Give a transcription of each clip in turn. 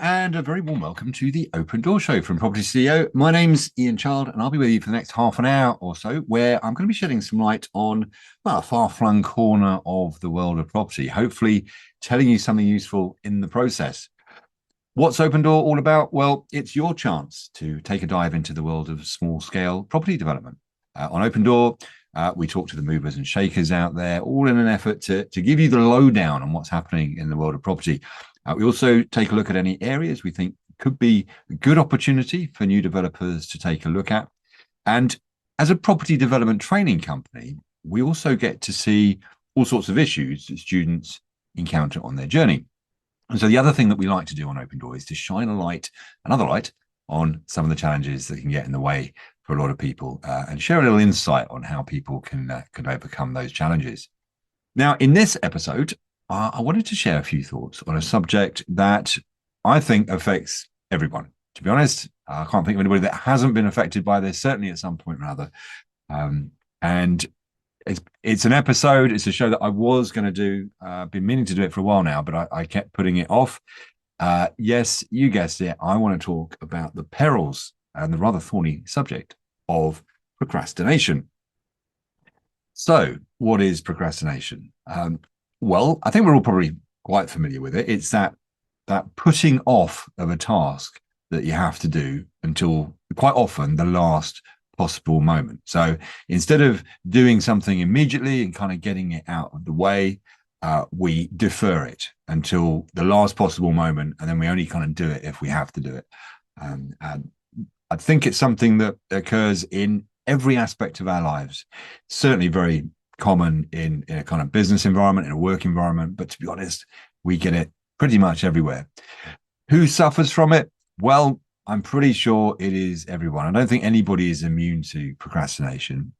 and a very warm welcome to the Open Door Show from Property CEO. My name's Ian Child, and I'll be with you for the next half an hour or so, where I'm going to be shedding some light on a far-flung corner of the world of property, hopefully telling you something useful in the process. What's Open Door all about? Well, it's your chance to take a dive into the world of small-scale property development. On Open Door, we talk to the movers and shakers out there, all in an effort to give you the lowdown on what's happening in the world of property. We also take a look at any areas we think could be a good opportunity for new developers to take a look at. And as a property development training company, we also get to see all sorts of issues that students encounter on their journey. And so the other thing that we like to do on Open Door is to shine another light on some of the challenges that can get in the way for a lot of people, and share a little insight on how people can overcome those challenges. Now, in this episode, I wanted to share a few thoughts on a subject that I think affects everyone. To be honest, I can't think of anybody that hasn't been affected by this, certainly at some point or another. And it's an episode, it's a show that I was going to do, been meaning to do it for a while now, but I kept putting it off. Yes, you guessed it. I want to talk about the perils and the rather thorny subject of procrastination. So, what is procrastination? Well, I think we're all probably quite familiar with it. It's that putting off of a task that you have to do until quite often the last possible moment. So instead of doing something immediately and kind of getting it out of the way, we defer it until the last possible moment, and then we only kind of do it if we have to do it. And I think it's something that occurs in every aspect of our lives, certainly very common in a kind of business environment, in a work environment, but to be honest, we get it pretty much everywhere. Who suffers from it? Well, I'm pretty sure it is everyone. I don't think anybody is immune to procrastination.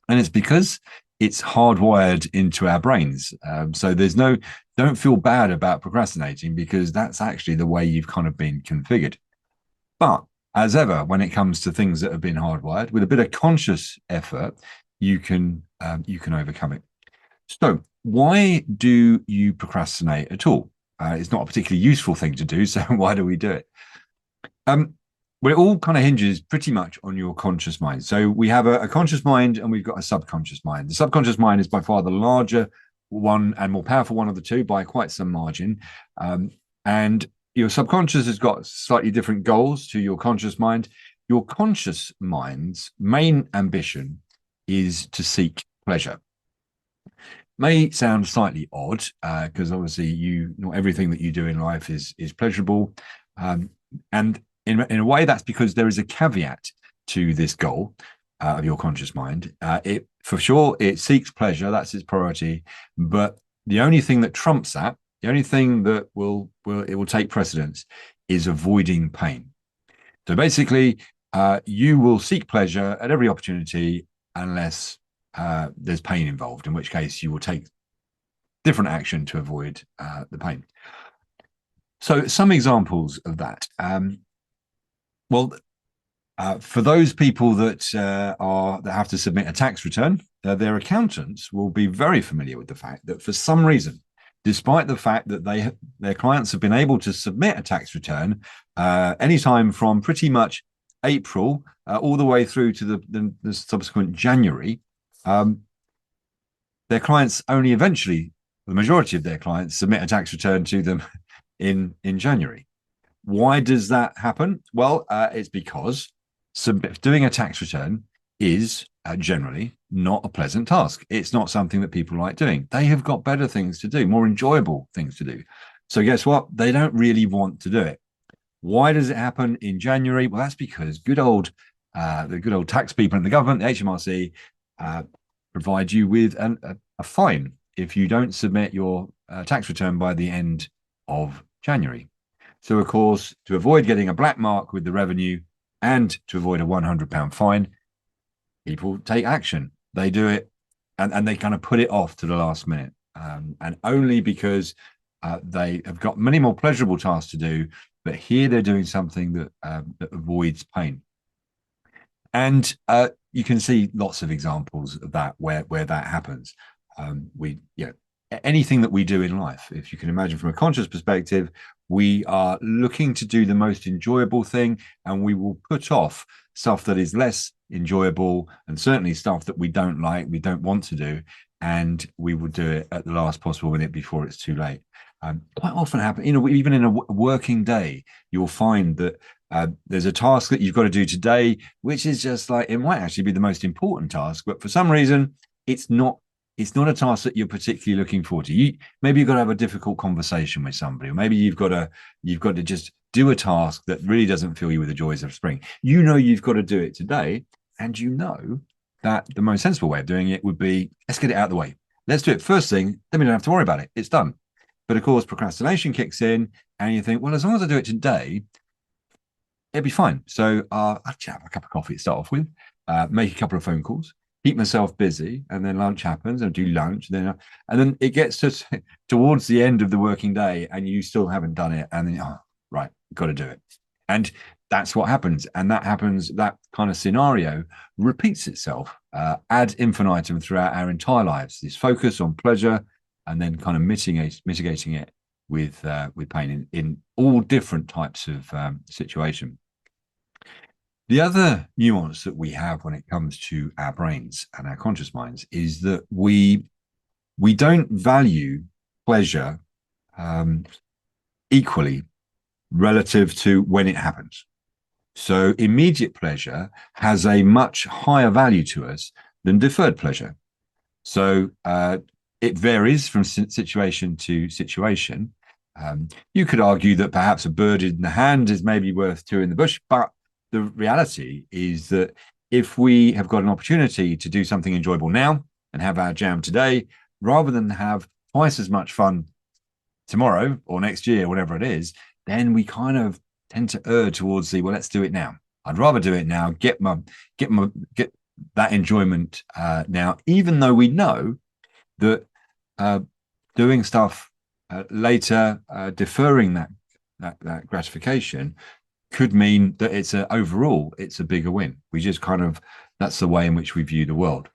And it's because it's hardwired into our brains. So don't feel bad about procrastinating, because that's actually the way you've kind of been configured. But as ever, when it comes to things that have been hardwired, with a bit of conscious effort, you can overcome it. So why do you procrastinate at all? It's not a particularly useful thing to do, so why do we do it? Well, it all kind of hinges pretty much on your conscious mind. So we have a conscious mind and we've got a subconscious mind. The subconscious mind is by far the larger one and more powerful one of the two by quite some margin. And your subconscious has got slightly different goals to your conscious mind. Your conscious mind's main ambition is to seek pleasure. May sound slightly odd, because obviously not everything that you do in life is pleasurable. And in a way, that's because there is a caveat to this goal of your conscious mind. For sure, it seeks pleasure, that's its priority. But the only thing that trumps that, the only thing that will take precedence, is avoiding pain. So basically, you will seek pleasure at every opportunity unless there's pain involved, in which case you will take different action to avoid the pain. So some examples of that. For those people that have to submit a tax return, their accountants will be very familiar with the fact that for some reason, despite the fact that their clients have been able to submit a tax return anytime from pretty much April all the way through to the subsequent January, their clients only eventually, the majority of their clients, submit a tax return to them in January. Why does that happen? Well, it's because doing a tax return is generally not a pleasant task. It's not something that people like doing. They have got better things to do, more enjoyable things to do. So guess what? They don't really want to do it. Why does it happen in January? Well, that's because the good old tax people in the government, the HMRC, provide you with a fine if you don't submit your tax return by the end of January. So, of course, to avoid getting a black mark with the revenue and to avoid a £100 fine, people take action. They do it and they kind of put it off to the last minute. And only because they have got many more pleasurable tasks to do, but here they're doing something that avoids pain. And you can see lots of examples of that where that happens. Anything that we do in life, if you can imagine from a conscious perspective, We are looking to do the most enjoyable thing, and we will put off stuff that is less enjoyable, and certainly stuff that we don't like, we don't want to do, and we will do it at the last possible minute before it's too late. Quite often happen, even in a working day, you'll find that there's a task that you've got to do today, which is just like, it might actually be the most important task, but for some reason, it's not a task that you're particularly looking forward to. Maybe you've got to have a difficult conversation with somebody, or maybe you've got to just do a task that really doesn't fill you with the joys of spring. You've got to do it today, and that the most sensible way of doing it would be, let's get it out of the way. Let's do it first thing, then we don't have to worry about it. It's done. But of course, procrastination kicks in, and you think, well, as long as I do it today, it'll be fine. So I'll have a cup of coffee to start off with, make a couple of phone calls, keep myself busy, and then lunch happens, and do lunch, and then it gets towards the end of the working day, and you still haven't done it, and then right, got to do it, and that's what happens, and that kind of scenario repeats itself ad infinitum throughout our entire lives. This focus on pleasure, and then kind of mitigating it with pain in all different types of situation. The other nuance that we have when it comes to our brains and our conscious minds is that we don't value pleasure equally relative to when it happens. So immediate pleasure has a much higher value to us than deferred pleasure. So it varies from situation to situation. You could argue that perhaps a bird in the hand is maybe worth two in the bush, but the reality is that if we have got an opportunity to do something enjoyable now and have our jam today, rather than have twice as much fun tomorrow or next year, whatever it is, then we kind of tend to err towards well, let's do it now. I'd rather do it now, get that enjoyment now, even though we know that doing stuff later, deferring that gratification, could mean that overall it's a bigger win. We just that's the way in which we view the world.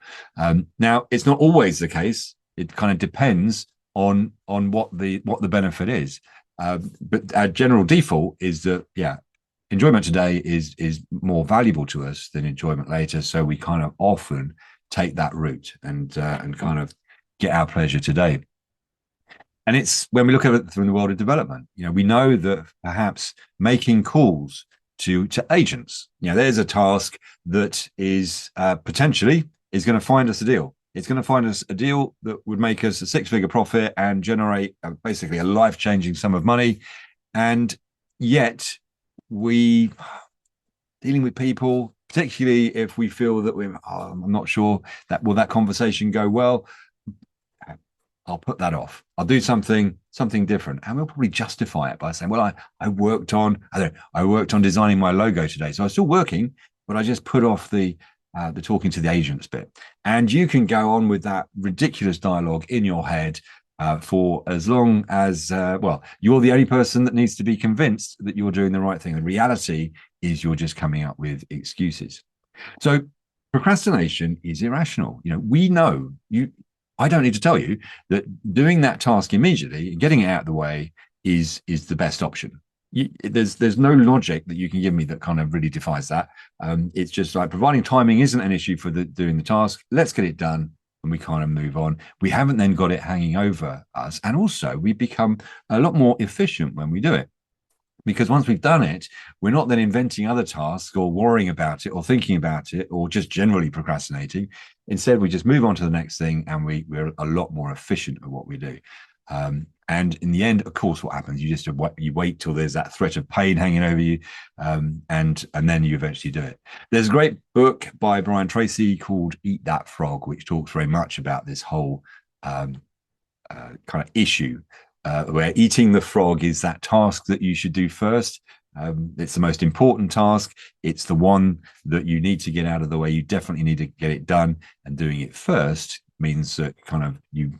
Now, it's not always the case. It kind of depends on what the benefit is. But our general default is that, enjoyment today is more valuable to us than enjoyment later. So we kind of often take that route and kind of get our pleasure today. And it's when we look at it from the world of development, we know that perhaps making calls to agents, there's a task that is potentially is going to find us a deal. It's going to find us a deal that would make us a six-figure profit and generate basically a life-changing sum of money. And yet dealing with people, particularly if we feel that I'm not sure that conversation go well, I'll put that off. I'll do something different, and we'll probably justify it by saying, "Well, I worked on designing my logo today, so I'm still working, but I just put off the talking to the agents bit." And you can go on with that ridiculous dialogue in your head for as long as you're the only person that needs to be convinced that you're doing the right thing. The reality is you're just coming up with excuses. So procrastination is irrational. We know I don't need to tell you that doing that task immediately, getting it out of the way, is the best option. There's no logic that you can give me that kind of really defies that. It's just like providing timing isn't an issue for doing the task. Let's get it done, and we kind of move on. We haven't then got it hanging over us, and also we become a lot more efficient when we do it. Because once we've done it, we're not then inventing other tasks or worrying about it or thinking about it or just generally procrastinating. Instead, we just move on to the next thing, and we're a lot more efficient at what we do. And in the end, of course, what happens? You wait till there's that threat of pain hanging over you, and then you eventually do it. There's a great book by Brian Tracy called "Eat That Frog," which talks very much about this whole kind of issue. Where eating the frog is that task that you should do first. It's the most important task. It's the one that you need to get out of the way. You definitely need to get it done. And doing it first means that kind of you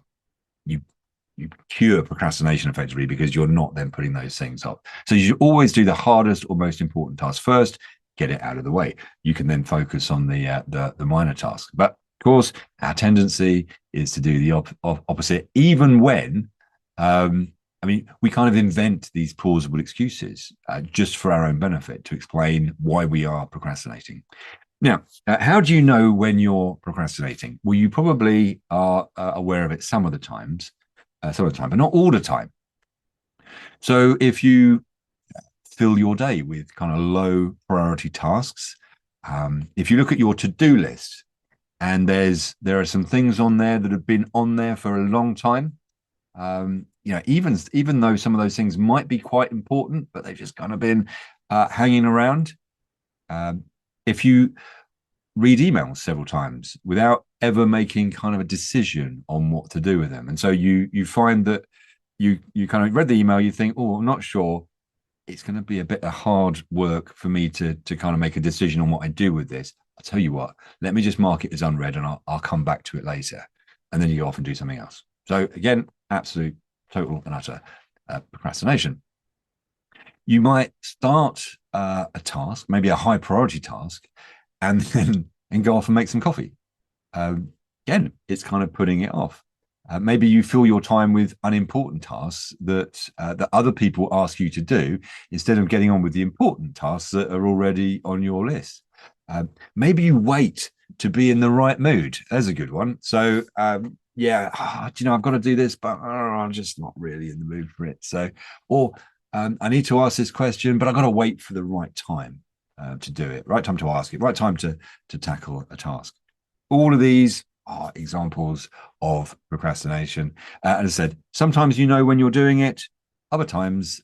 cure procrastination effectively, because you're not then putting those things off. So you should always do the hardest or most important task first, get it out of the way. You can then focus on the minor task. But of course, our tendency is to do the opposite, even when I mean, we kind of invent these plausible excuses just for our own benefit to explain why we are procrastinating. Now, how do you know when you're procrastinating? Well, you probably are aware of it some of the time, but not all the time. So if you fill your day with kind of low priority tasks, if you look at your to-do list and there are some things on there that have been on there for a long time, even though some of those things might be quite important, but they've just kind of been hanging around. If you read emails several times without ever making kind of a decision on what to do with them, and so you find that you kind of read the email, you think, oh, I'm not sure. It's going to be a bit of hard work for me to kind of make a decision on what I do with this. I'll tell you what, let me just mark it as unread and I'll come back to it later. And then you go off and do something else. So again, absolute, total and utter procrastination. You might start a task, maybe a high priority task, and then go off and make some coffee. Again, it's kind of putting it off. Maybe you fill your time with unimportant tasks that other people ask you to do instead of getting on with the important tasks that are already on your list. Maybe you wait to be in the right mood. There's a good one. So I've got to do this, but I'm just not really in the mood for it. So, or I need to ask this question, but I've got to wait for the right time to do it, right time to ask it, right time to tackle a task. All of these are examples of procrastination. And as I said, sometimes you know when you're doing it, other times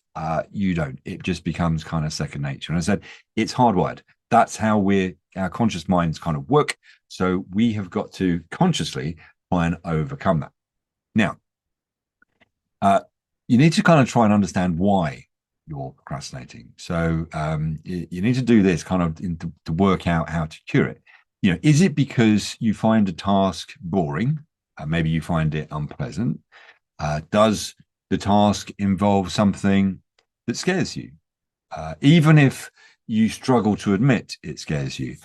you don't. It just becomes kind of second nature. And as I said, it's hardwired. That's how our conscious minds kind of work. So we have got to consciously try and overcome that. Now, you need to kind of try and understand why you're procrastinating. So you need to do this kind of to work out how to cure it. Is it because you find a task boring? Maybe you find it unpleasant. Does the task involve something that scares you? Even if you struggle to admit it scares you,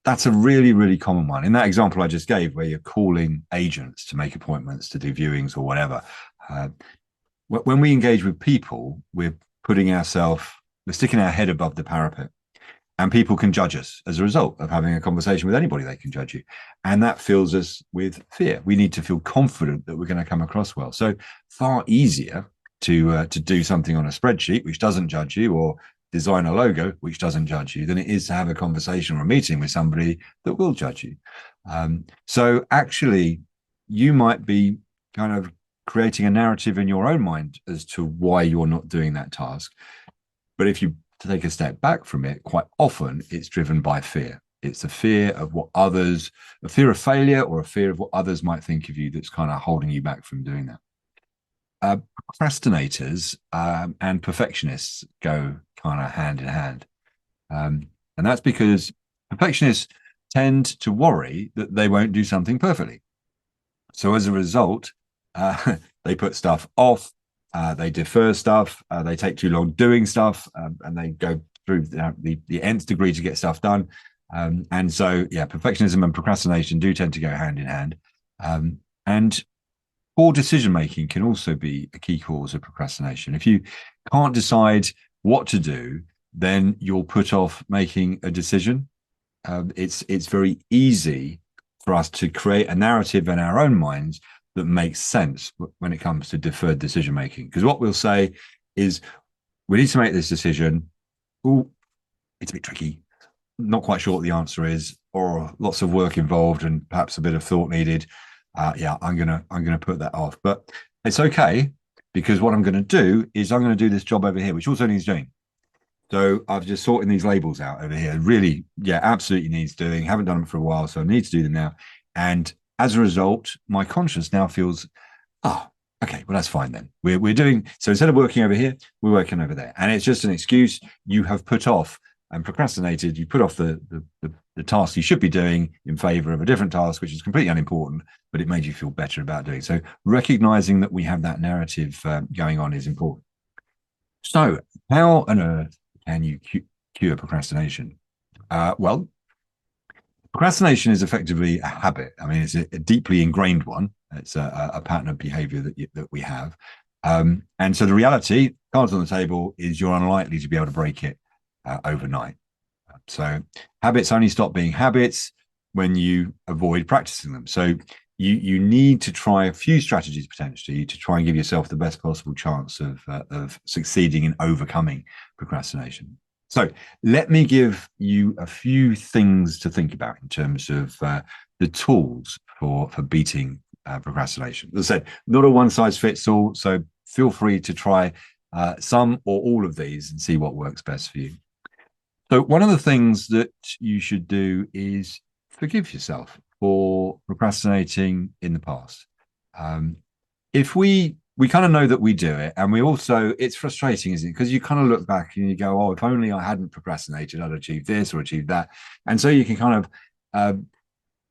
that's a really, really common one. In that example I just gave, where you're calling agents to make appointments, to do viewings or whatever, when we engage with people, we're sticking our head above the parapet. And people can judge us as a result of having a conversation with anybody. They can judge you. And that fills us with fear. We need to feel confident that we're going to come across well. So far easier to do something on a spreadsheet, which doesn't judge you, or design a logo, which doesn't judge you, than it is to have a conversation or a meeting with somebody that will judge you. So actually, you might be kind of creating a narrative in your own mind as to why you're not doing that task. But if you take a step back from it, quite often it's driven by fear. It's a fear of a fear of failure, or a fear of what others might think of you that's kind of holding you back from doing that. Procrastinators and perfectionists go kind of hand in hand. And that's because perfectionists tend to worry that they won't do something perfectly. So as a result, they put stuff off, they defer stuff, they take too long doing stuff, and they go through the nth degree to get stuff done. And so, perfectionism and procrastination do tend to go hand in hand. And poor decision making can also be a key cause of procrastination. If you can't decide what to do, then you'll put off making a decision. It's very easy for us to create a narrative in our own minds that makes sense when it comes to deferred decision making. Because what we'll say is, we need to make this decision. Oh, it's a bit tricky. Not quite sure what the answer is, or lots of work involved and perhaps a bit of thought needed. I'm gonna put that off. But it's okay, because what I'm going to do is I'm going to do this job over here, which also needs doing. So I've just sorting these labels out over here. Really, absolutely needs doing. Haven't done them for a while, so I need to do them now. And as a result, my conscience now feels, okay, well, that's fine then. We're doing, so instead of working over here, we're working over there. And it's just an excuse you have put off and procrastinated. You put off the task you should be doing in favor of a different task, which is completely unimportant, but it made you feel better about doing. So recognizing that we have that narrative going on is important. So how on earth can you cure procrastination? Well, procrastination is effectively a habit. I mean, it's a deeply ingrained one. It's a pattern of behavior that we have. And so the reality, cards on the table, is you're unlikely to be able to break it overnight. So habits only stop being habits when you avoid practicing them. So you need to try a few strategies potentially to try and give yourself the best possible chance of succeeding in overcoming procrastination. So let me give you a few things to think about in terms of the tools for beating procrastination. As I said, not a one size fits all. So feel free to try some or all of these and see what works best for you. So one of the things that you should do is forgive yourself for procrastinating in the past. If we kind of know that we do it, and we also, it's frustrating, isn't it? Because you kind of look back and you go, oh, if only I hadn't procrastinated, I'd achieved this or achieved that. And so you can kind of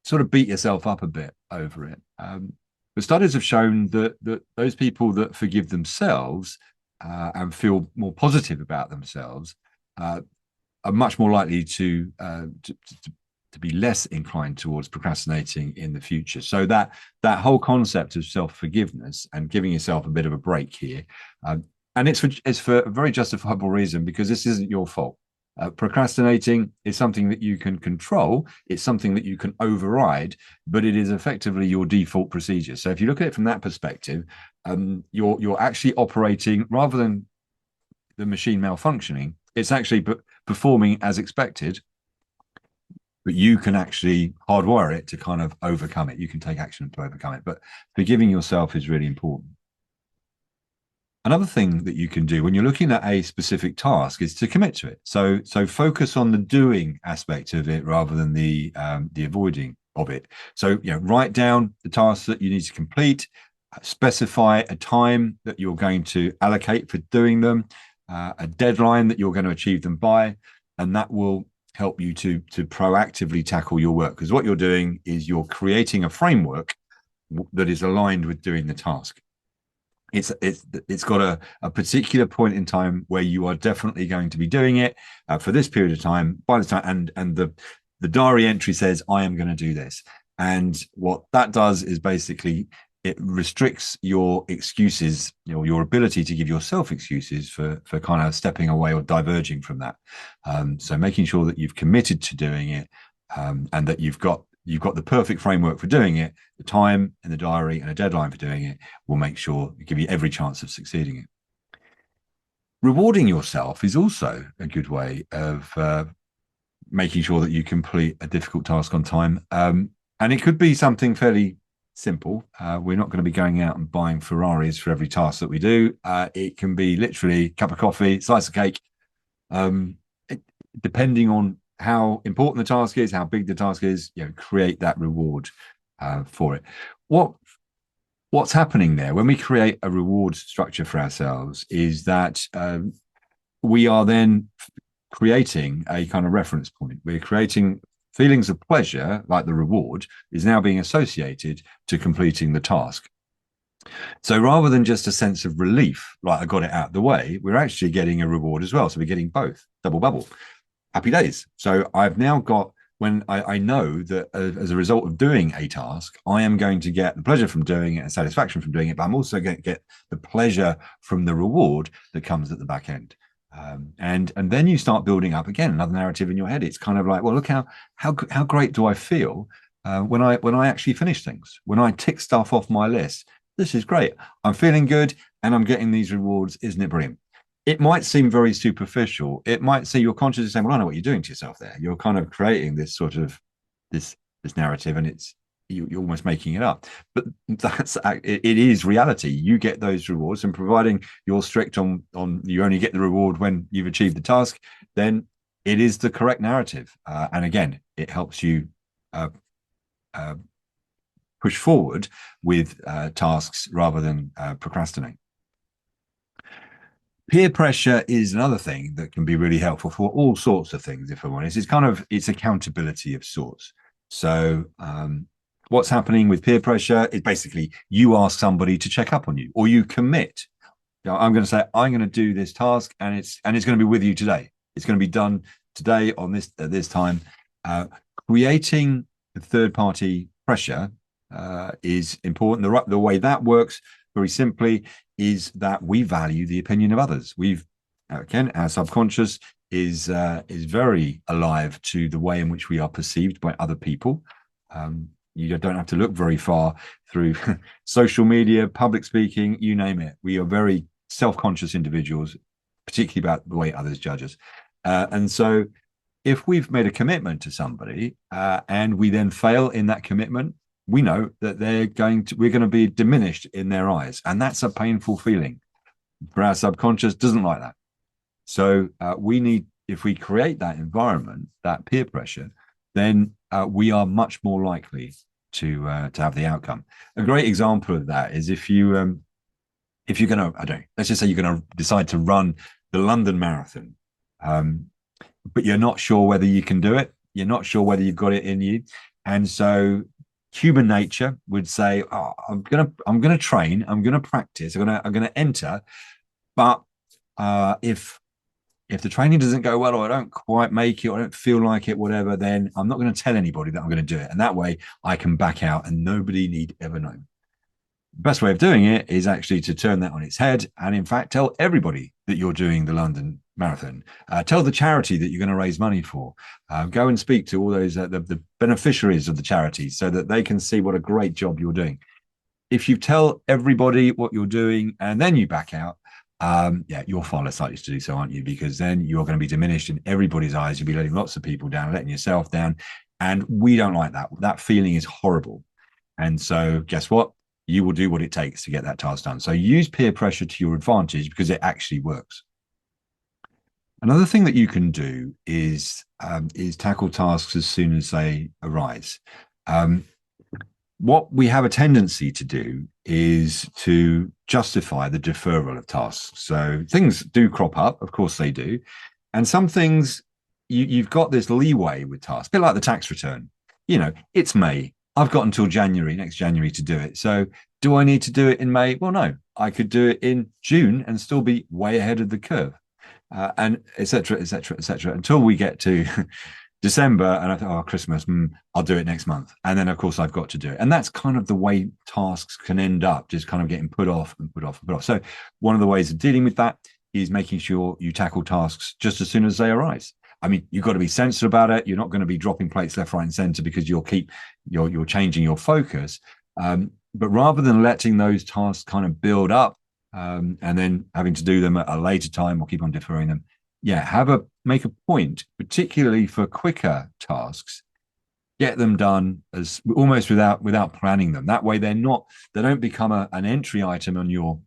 sort of beat yourself up a bit over it. But studies have shown that those people that forgive themselves and feel more positive about themselves are much more likely to be less inclined towards procrastinating in the future. So that whole concept of self-forgiveness and giving yourself a bit of a break here, and it's for a very justifiable reason, because this isn't your fault. Procrastinating is something that you can control. It's something that you can override, but it is effectively your default procedure. So if you look at it from that perspective, you're actually operating, rather than the machine malfunctioning, it's actually performing as expected, but you can actually hardwire it to kind of overcome it. You can take action to overcome it, but forgiving yourself is really important. Another thing that you can do when you're looking at a specific task is to commit to it. So focus on the doing aspect of it rather than the avoiding of it. So write down the tasks that you need to complete, specify a time that you're going to allocate for doing them, a deadline that you're going to achieve them by, and that will help you to proactively tackle your work. Because what you're doing is you're creating a framework that is aligned with doing the task. It's got a particular point in time where you are definitely going to be doing it for this period of time, by the time, and the diary entry says, I am going to do this. And what that does is basically it restricts your excuses, your ability to give yourself excuses for kind of stepping away or diverging from that. So making sure that you've committed to doing it, and that you've got the perfect framework for doing it, the time and the diary and a deadline for doing it will make sure give you every chance of succeeding it. Rewarding yourself is also a good way of making sure that you complete a difficult task on time. And it could be something fairly simple. We're not going to be going out and buying Ferraris for every task that we do. It can be literally a cup of coffee, slice of cake, depending on how important the task is, how big the task is, create that reward for it. What's happening there when we create a reward structure for ourselves is that we are then creating a kind of reference point. We're creating feelings of pleasure, like the reward is now being associated to completing the task. So rather than just a sense of relief, like I got it out of the way, we're actually getting a reward as well. So we're getting both, double bubble. Happy days. So I've now got, when I know that as a result of doing a task, I am going to get the pleasure from doing it and satisfaction from doing it, but I'm also going to get the pleasure from the reward that comes at the back end. And then you start building up again another narrative in your head. It's kind of like, well, look how great do I feel when I actually finish things, when I tick stuff off my list. This is great. I'm feeling good and I'm getting these rewards. Isn't it brilliant? It might seem very superficial. It might say your conscious is saying, well, I know what you're doing to yourself there. You're kind of creating this sort of this narrative, and you're almost making it up. But it is reality. You get those rewards, and providing you're strict on you only get the reward when you've achieved the task, then it is the correct narrative. And again, it helps you push forward with tasks rather than procrastinate. Peer pressure is another thing that can be really helpful for all sorts of things, if I'm honest. It's accountability of sorts. So what's happening with peer pressure is basically you ask somebody to check up on you, or you commit. I'm going to say, I'm going to do this task, and it's going to be with you today. It's going to be done today on this at this time. Creating third-party pressure is important. The way that works, very simply, is that we value the opinion of others. Again, our subconscious is very alive to the way in which we are perceived by other people. You don't have to look very far through social media, public speaking, you name it. We are very self-conscious individuals, particularly about the way others judge us. And so if we've made a commitment to somebody and we then fail in that commitment, we know that we're going to be diminished in their eyes. And that's a painful feeling. For our subconscious, doesn't like that. So if we create that environment, that peer pressure, then we are much more likely to have the outcome. A great example of that is if you're going to, let's just say you're going to decide to run the London Marathon, but you're not sure whether you can do it. You're not sure whether you've got it in you. And so human nature would say, oh, I'm gonna train, I'm gonna practice, I'm gonna enter, but if the training doesn't go well, or I don't quite make it, or I don't feel like it, whatever, then I'm not going to tell anybody that I'm going to do it, and that way I can back out, and nobody need ever know. The best way of doing it is actually to turn that on its head, and in fact, tell everybody that you're doing the London Marathon. Tell the charity that you're going to raise money for. Go and speak to all those the beneficiaries of the charity, so that they can see what a great job you're doing. If you tell everybody what you're doing and then you back out, you're far less likely to do so, aren't you? Because then you're going to be diminished in everybody's eyes. You'll be letting lots of people down, letting yourself down. And we don't like that. That feeling is horrible. And so guess what? You will do what it takes to get that task done. So use peer pressure to your advantage because it actually works. Another thing that you can do is tackle tasks as soon as they arise. What we have a tendency to do is to justify the deferral of tasks. So things do crop up, of course they do. And some things you've got this leeway with tasks, a bit like the tax return. It's May. I've got until next January to do it. So do I need to do it in May? Well, no, I could do it in June and still be way ahead of the curve, and et cetera, et cetera, et cetera, until we get to December, and I thought, Christmas, I'll do it next month. And then, of course, I've got to do it. And that's kind of the way tasks can end up, just kind of getting put off and put off and put off. So one of the ways of dealing with that is making sure you tackle tasks just as soon as they arise. I mean, you've got to be sensitive about it. You're not going to be dropping plates left, right, and center because you're changing your focus. But rather than letting those tasks kind of build up and then having to do them at a later time or keep on deferring them, make a point, particularly for quicker tasks, get them done as almost without planning them. That way they don't become an entry item in your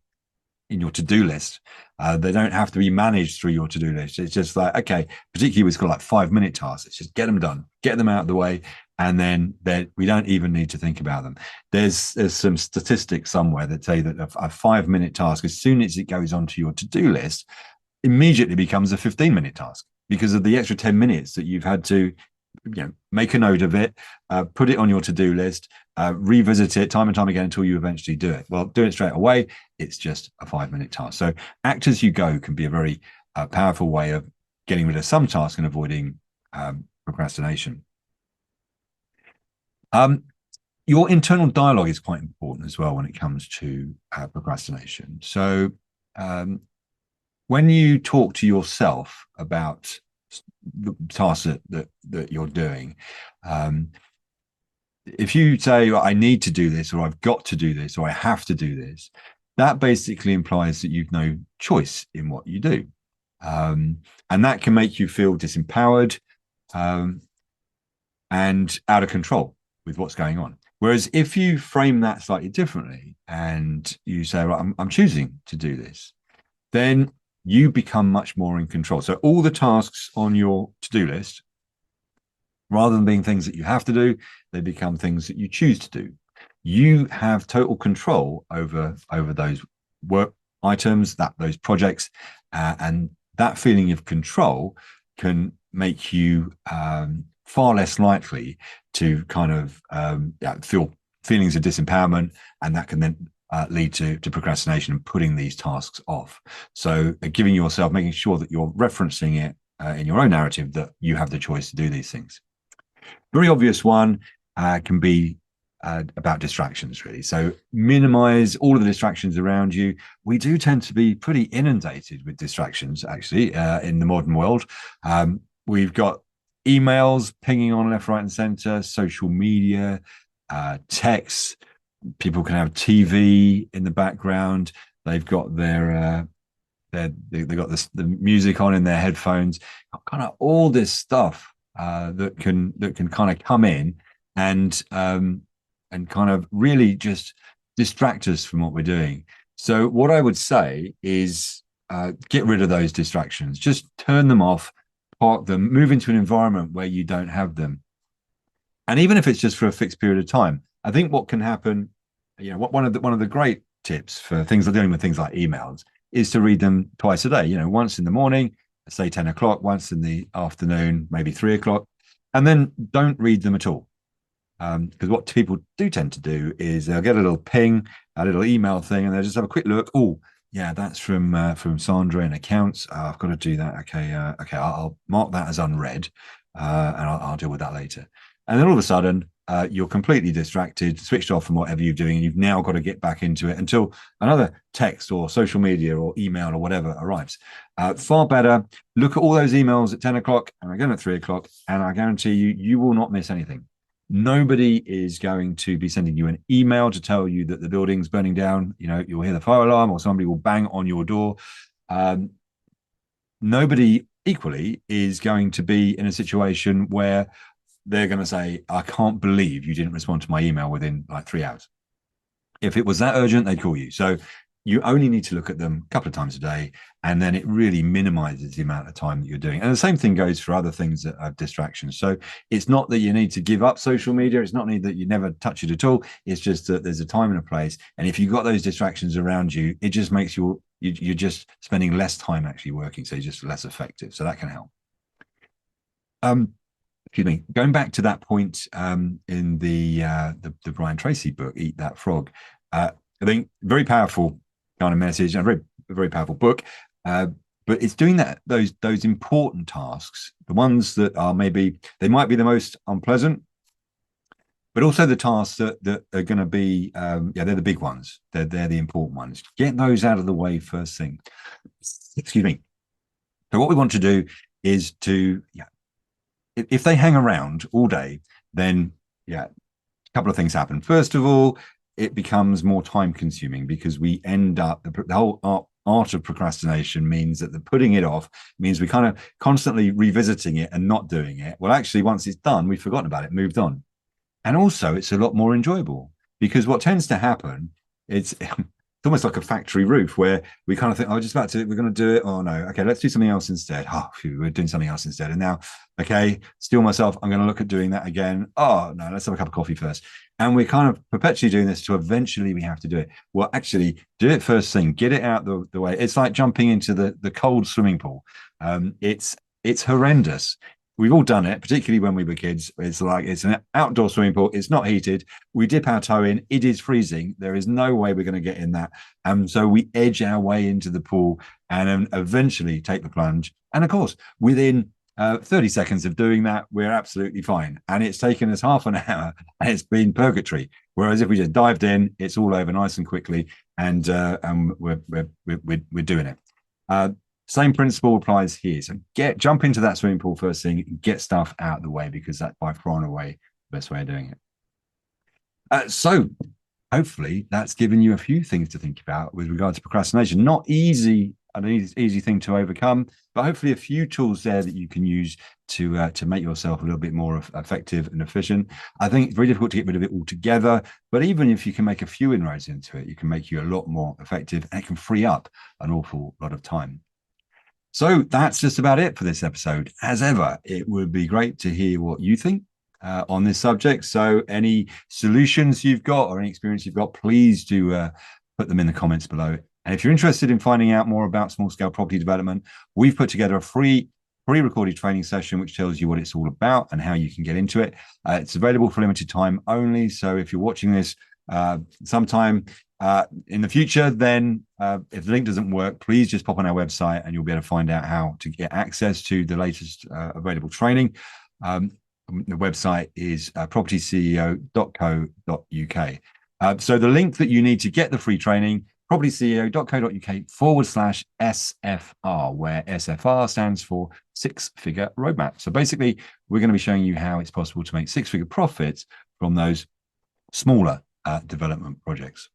to-do list. They don't have to be managed through your to-do list. It's just like, okay, particularly with like 5-minute tasks, it's just get them done, get them out of the way, and then we don't even need to think about them. There's some statistics somewhere that say that a 5-minute task, as soon as it goes onto your to-do list, immediately becomes a 15-minute task because of the extra 10 minutes that you've had to make a note of it, put it on your to-do list, revisit it time and time again until you eventually do it. Well, do it straight away. It's just a 5-minute task. So act as you go can be a very powerful way of getting rid of some tasks and avoiding procrastination. Your internal dialogue is quite important as well when it comes to procrastination. So when you talk to yourself about the tasks that you're doing, if you say, I need to do this, or I've got to do this, or I have to do this, that basically implies that you've no choice in what you do. And that can make you feel disempowered and out of control with what's going on. Whereas if you frame that slightly differently and you say, I'm choosing to do this, then you become much more in control. So all the tasks on your to-do list, rather than being things that you have to do, they become things that you choose to do. You have total control over those work items, those projects, and that feeling of control can make you far less likely to kind of feel feelings of disempowerment, and that can then lead to procrastination and putting these tasks off. So giving yourself, making sure that you're referencing it in your own narrative that you have the choice to do these things. Very obvious one can be about distractions, really. So minimize all of the distractions around you. We do tend to be pretty inundated with distractions, actually, in the modern world. We've got emails pinging on left, right, and center, social media, texts. People can have TV in the background. They've got they've got the music on in their headphones. Kind of all this stuff that can kind of come in and kind of really just distract us from what we're doing. So what I would say is get rid of those distractions. Just turn them off, park them, move into an environment where you don't have them. And even if it's just for a fixed period of time, I think what can happen, one of the great tips for things like dealing with things like emails is to read them twice a day. Once in the morning, say 10 o'clock, once in the afternoon, maybe 3 o'clock, and then don't read them at all. Because what people do tend to do is they'll get a little ping, a little email thing, and they'll just have a quick look. Oh, yeah, that's from Sandra in accounts. I've got to do that. Okay, I'll mark that as unread, and I'll deal with that later. And then all of a sudden, you're completely distracted, switched off from whatever you're doing, and you've now got to get back into it until another text or social media or email or whatever arrives. Far better, look at all those emails at 10 o'clock and again at 3 o'clock, and I guarantee you will not miss anything. Nobody is going to be sending you an email to tell you that the building's burning down. You'll hear the fire alarm or somebody will bang on your door. Nobody equally is going to be in a situation where they're going to say, I can't believe you didn't respond to my email within like 3 hours. If it was that urgent, they'd call you. So you only need to look at them a couple of times a day, and then it really minimizes the amount of time that you're doing. And the same thing goes for other things that are distractions. So it's not that you need to give up social media. It's not that you never touch it at all. It's just that there's a time and a place. And if you've got those distractions around you, it just makes you're just spending less time actually working. So you're just less effective. So that can help. Excuse me. Going back to that point in the Brian Tracy book, Eat That Frog, I think very powerful kind of message, and a very powerful book. But it's doing those important tasks, the ones that are they might be the most unpleasant, but also the tasks that are going to be they're the big ones. They're the important ones. Get those out of the way first thing. Excuse me. So what we want to do is to if they hang around all day, then a couple of things happen. First of all, it becomes more time consuming because we end up the whole art of procrastination means that the putting it off means we kind of constantly revisiting it and not doing it. Well, actually, once it's done, we've forgotten about it, moved on. And also it's a lot more enjoyable because what tends to happen, it's almost like a factory roof where we kind of think, we're going to do it. Oh no. Okay. Let's do something else instead. We're doing something else instead. And now, okay, steel myself. I'm going to look at doing that again. Oh no, let's have a cup of coffee first. And we're kind of perpetually doing this to eventually we have to do it. Well, actually do it first thing, get it out the way. It's like jumping into the cold swimming pool. It's horrendous. We've all done it, particularly when we were kids. It's an outdoor swimming pool. It's not heated. We dip our toe in. It is freezing. There is no way we're going to get in that. And so we edge our way into the pool and then eventually take the plunge. And of course, within 30 seconds of doing that, we're absolutely fine. And it's taken us half an hour and it's been purgatory. Whereas if we just dived in, it's all over nice and quickly and we're doing it. Same principle applies here. So jump into that swimming pool first thing, get stuff out of the way because that's by far and away the best way of doing it. So hopefully that's given you a few things to think about with regard to procrastination. Not easy, an easy thing to overcome, but hopefully a few tools there that you can use to make yourself a little bit more effective and efficient. I think it's very difficult to get rid of it altogether, but even if you can make a few inroads into it, you can make you a lot more effective and it can free up an awful lot of time. So that's just about it for this episode. As ever, it would be great to hear what you think on this subject. So any solutions you've got or any experience you've got, please do put them in the comments below. And if you're interested in finding out more about small-scale property development, we've put together a free pre-recorded training session which tells you what it's all about and how you can get into it. It's available for limited time only. So if you're watching this sometime in the future, then if the link doesn't work, please just pop on our website and you'll be able to find out how to get access to the latest available training. The website is propertyceo.co.uk. So the link that you need to get the free training, propertyceo.co.uk/SFR, where SFR stands for six-figure roadmap. So basically, we're going to be showing you how it's possible to make six-figure profits from those smaller development projects.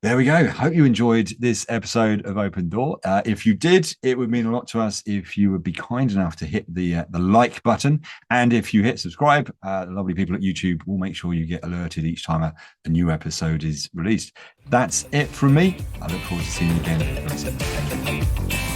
There we go. Hope you enjoyed this episode of Open Door. If you did, it would mean a lot to us if you would be kind enough to hit the like button. And if you hit subscribe, the lovely people at YouTube will make sure you get alerted each time a new episode is released. That's it from me. I look forward to seeing you again very soon. Thank you.